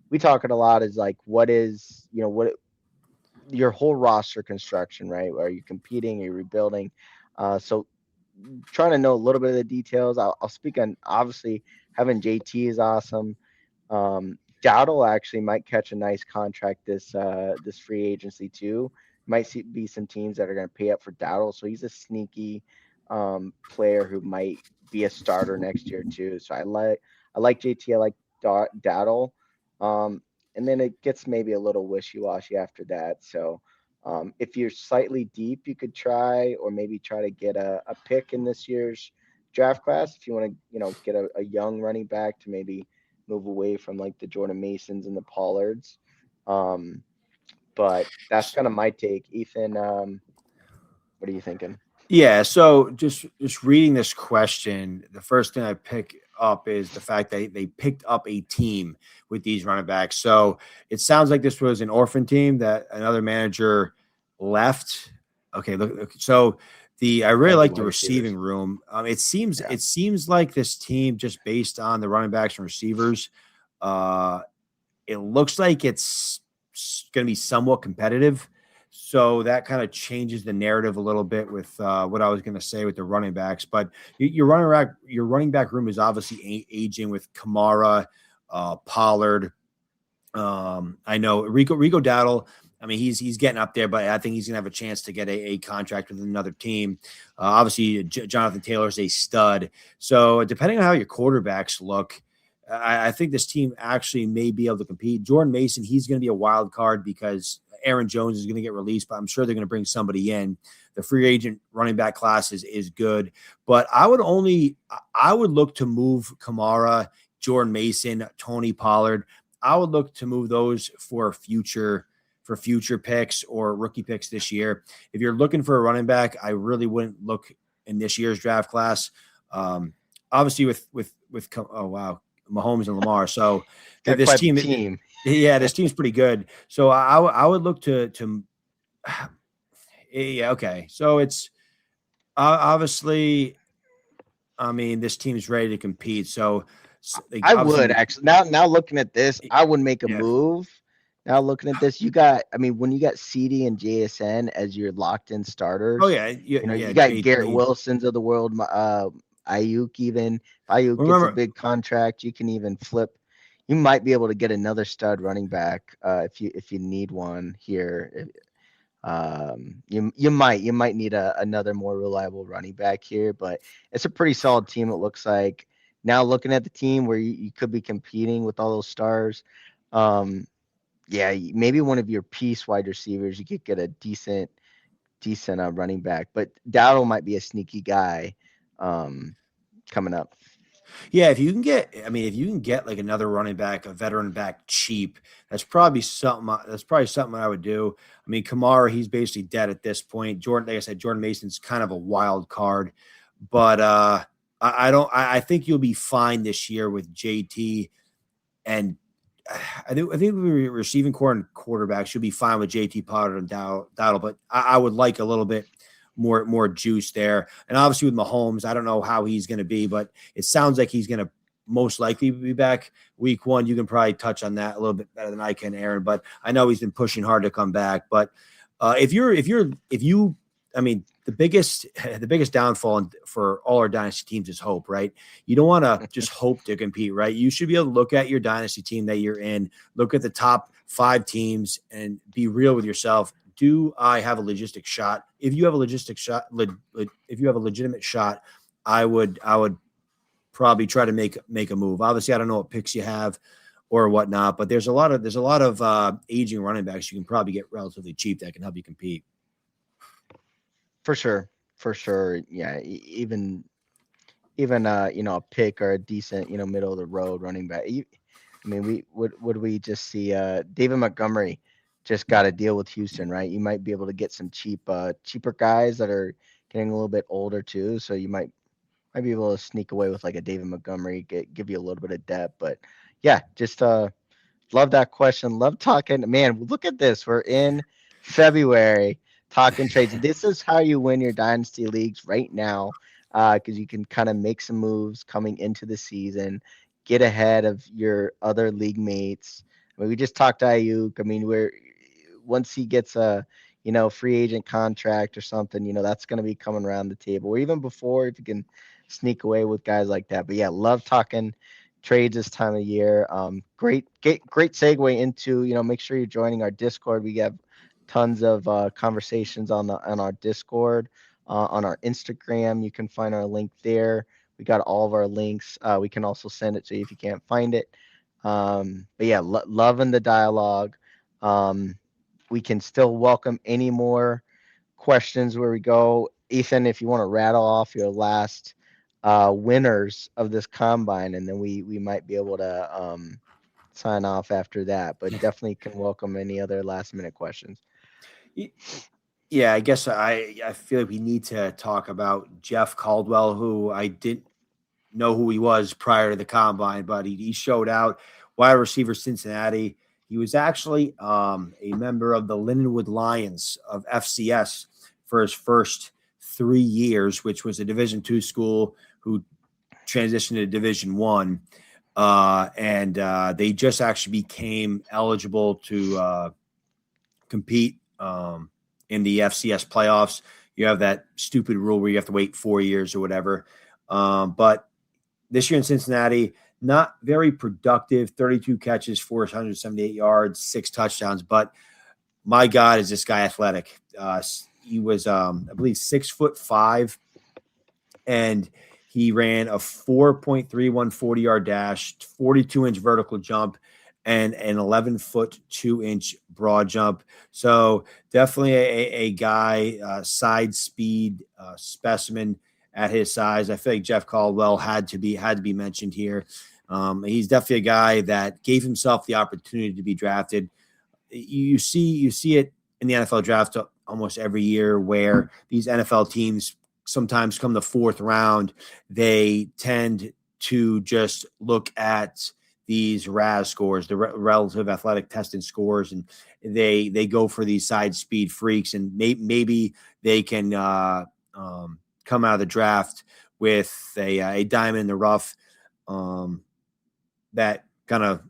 we talk it a lot is like what is what your whole roster construction, right? Are you competing? Are you rebuilding? So trying to know a little bit of the details. I'll speak on, obviously having JT is awesome. Dowdle actually might catch a nice contract this free agency too. Might be some teams that are going to pay up for Dowdle. So he's a sneaky player who might be a starter next year too. So I like JT. I like Dowdle. And then it gets maybe a little wishy-washy after that. So if you're slightly deep, you could try, or maybe try to get a pick in this year's draft class if you want to, get a young running back to maybe move away from like the Jordan Masons and the Pollards. But that's kind of my take. Ethan, what are you thinking? Yeah, so just reading this question, the first thing I pick up is the fact that they picked up a team with these running backs. So it sounds like this was an orphan team that another manager left. Okay, look, so I really like the receiving room. It seems like this team, just based on the running backs and receivers, it looks like it's going to be somewhat competitive. So that kind of changes the narrative a little bit with what I was going to say with the running backs. But your running back room is obviously aging with Kamara, Pollard. I know Rico Dowdle. I mean, he's getting up there, but I think he's going to have a chance to get a contract with another team. Obviously, Jonathan Taylor's a stud. So depending on how your quarterbacks look, I think this team actually may be able to compete. Jordan Mason, he's going to be a wild card because Aaron Jones is going to get released, but I'm sure they're going to bring somebody in. The free agent running back class is good, but I would look to move Kamara, Jordan Mason, Tony Pollard. I would look to move those for future picks or rookie picks this year. If you're looking for a running back, I really wouldn't look in this year's draft class. Obviously with Mahomes and Lamar. So this team. Yeah, this team's pretty good. So I would look to yeah, okay. So it's obviously, I mean, this team's ready to compete. So I would actually now looking at this, I would make a move. Now looking at this, when you got CD and JSN as your locked in starters. Oh yeah, you got Garrett Wilsons of the world, Ayuk even. Ayuk gets a big contract, you can even flip. You might be able to get another stud running back if you need one here. You might need another more reliable running back here, but it's a pretty solid team. It looks like now looking at the team where you could be competing with all those stars. Maybe one of your piece wide receivers, you could get a decent running back, but Dowdle might be a sneaky guy coming up. Yeah, if you can get, I mean, if you can get like another running back, a veteran back cheap, that's probably something. That's probably something I would do. I mean, Kamara, he's basically dead at this point. Jordan, like I said, Jordan Mason's kind of a wild card, but I don't. I think you'll be fine this year with JT, and I think the receiving core and quarterback should be fine with JT Pollard and Dowdle, but I would like a little bit more juice there. And obviously with Mahomes, I don't know how he's going to be, but it sounds like he's going to most likely be back week 1. You can probably touch on that a little bit better than I can, Aaron, but I know he's been pushing hard to come back. But if you, I mean, the biggest downfall for all our dynasty teams is hope, right? You don't want to just hope to compete, right? You should be able to look at your dynasty team that you're in, look at the top 5 teams, and be real with yourself. Do I have a logistic shot? If you have a logistic shot, if you have a legitimate shot, I would probably try to make a move. Obviously, I don't know what picks you have or whatnot, but there's a lot of aging running backs you can probably get relatively cheap that can help you compete. For sure. Yeah, even a pick or a decent middle of the road running back. I mean, we just see David Montgomery just got to deal with Houston, right? You might be able to get some cheaper guys that are getting a little bit older too, so you might be able to sneak away with like a David Montgomery, give you a little bit of depth. But yeah, just love that question. Love talking. Man, look at this. We're in February talking trades. This is how you win your dynasty leagues right now, because you can kind of make some moves coming into the season, get ahead of your other league mates. I mean, we just talked to Ayuk. I mean, once he gets a free agent contract or something, that's going to be coming around the table, or even before, if you can sneak away with guys like that. But yeah, love talking trades this time of year. Great segue into, make sure you're joining our Discord. We have tons of conversations on our Discord, on our Instagram. You can find our link there. We got all of our links. We can also send it to you if you can't find it. But yeah, loving the dialogue. We can still welcome any more questions where we go. Ethan, if you want to rattle off your last winners of this combine, and then we might be able to sign off after that. But definitely can welcome any other last minute questions. Yeah, I guess I feel like we need to talk about Jeff Caldwell, who I didn't know who he was prior to the combine, but he showed out. Wide receiver, Cincinnati. He was actually a member of the Lindenwood Lions of FCS for his first 3 years, which was a Division II school who transitioned to Division I. And they just actually became eligible to compete in the FCS playoffs. You have that stupid rule where you have to wait 4 years or whatever. But this year in Cincinnati, not very productive, 32 catches, 478 yards, 6 touchdowns. But my God, is this guy athletic. He was, I believe, 6'5", and he ran a 4.31 40-yard dash, 42-inch vertical jump, and an 11-foot 2-inch broad jump. So definitely a guy, side speed specimen at his size. I feel like Jeff Caldwell had to be mentioned here. He's definitely a guy that gave himself the opportunity to be drafted. You see it in the NFL draft almost every year, where these NFL teams sometimes come the 4th round. They tend to just look at these RAS scores, the relative athletic testing scores, and they go for these side speed freaks, and maybe they can come out of the draft with a diamond in the rough, that kind of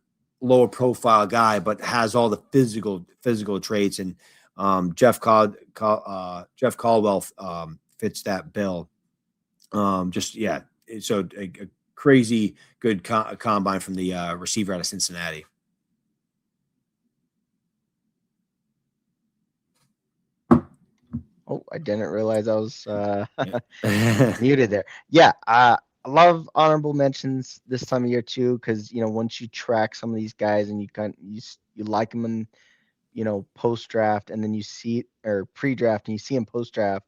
lower profile guy, but has all the physical traits. And Jeff Caldwell fits that bill. So a crazy good combine from the receiver out of Cincinnati. Oh, I didn't realize I was muted there. Yeah, I love honorable mentions this time of year too, because once you track some of these guys and you like them in post draft, and then you see or pre draft and you see them post draft,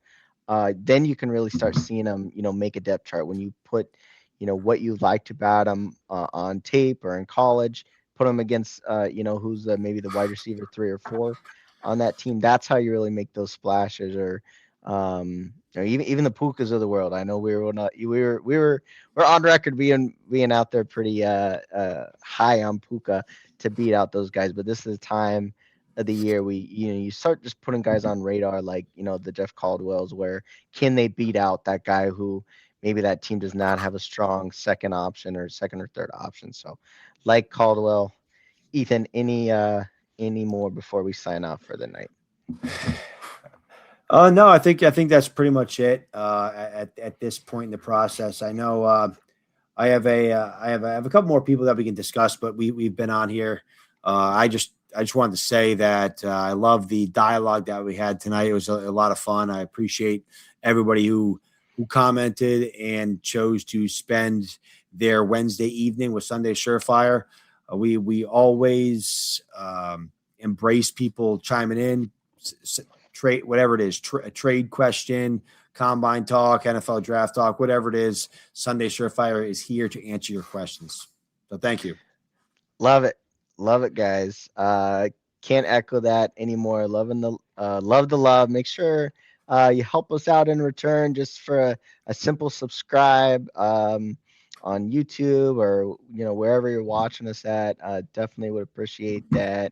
then you can really start seeing them make a depth chart when you put what you liked about him on tape or in college. Put him against, who's maybe the wide receiver 3 or 4 on that team. That's how you really make those splashes. Or even the Pukas of the world. I know we're on record being out there pretty high on Puka to beat out those guys. But this is the time of the year you start just putting guys on radar like the Jeff Caldwells, where can they beat out that guy who maybe that team does not have a strong second option or second or third option. So like Caldwell. Ethan, any more before we sign off for the night? No, I think that's pretty much it. At this point in the process, I know I have a couple more people that we can discuss, but we've been on here. I just wanted to say that I love the dialogue that we had tonight. It was a lot of fun. I appreciate everybody who commented and chose to spend their Wednesday evening with Sunday Surefire. We always embrace people chiming in, trade, whatever it is, a trade question, combine talk, NFL draft talk, whatever it is. Sunday Surefire is here to answer your questions. So thank you. Love it, guys. Can't echo that anymore. Love the love. Make sure you help us out in return just for a simple subscribe. On YouTube or wherever you're watching us at. Definitely would appreciate that.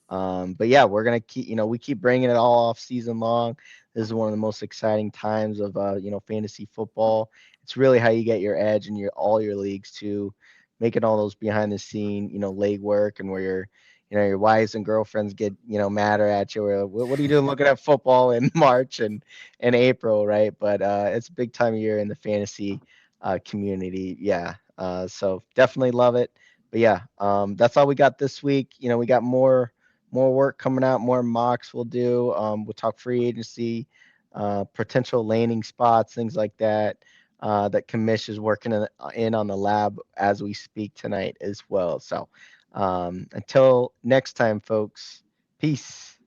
But yeah, we're gonna we keep bringing it all off season long. This is one of the most exciting times of fantasy football. It's really how you get your edge in all your leagues too, making all those behind the scene leg work, and where your wives and girlfriends get madder at you. Or, what are you doing looking at football in March and April, right? But it's a big time of year in the fantasy community. Yeah. So definitely love it. But yeah, that's all we got this week. We got more work coming out, more mocks we'll do. We'll talk free agency, potential landing spots, things like that. That Commish is working in on the lab as we speak tonight as well. So until next time, folks, peace.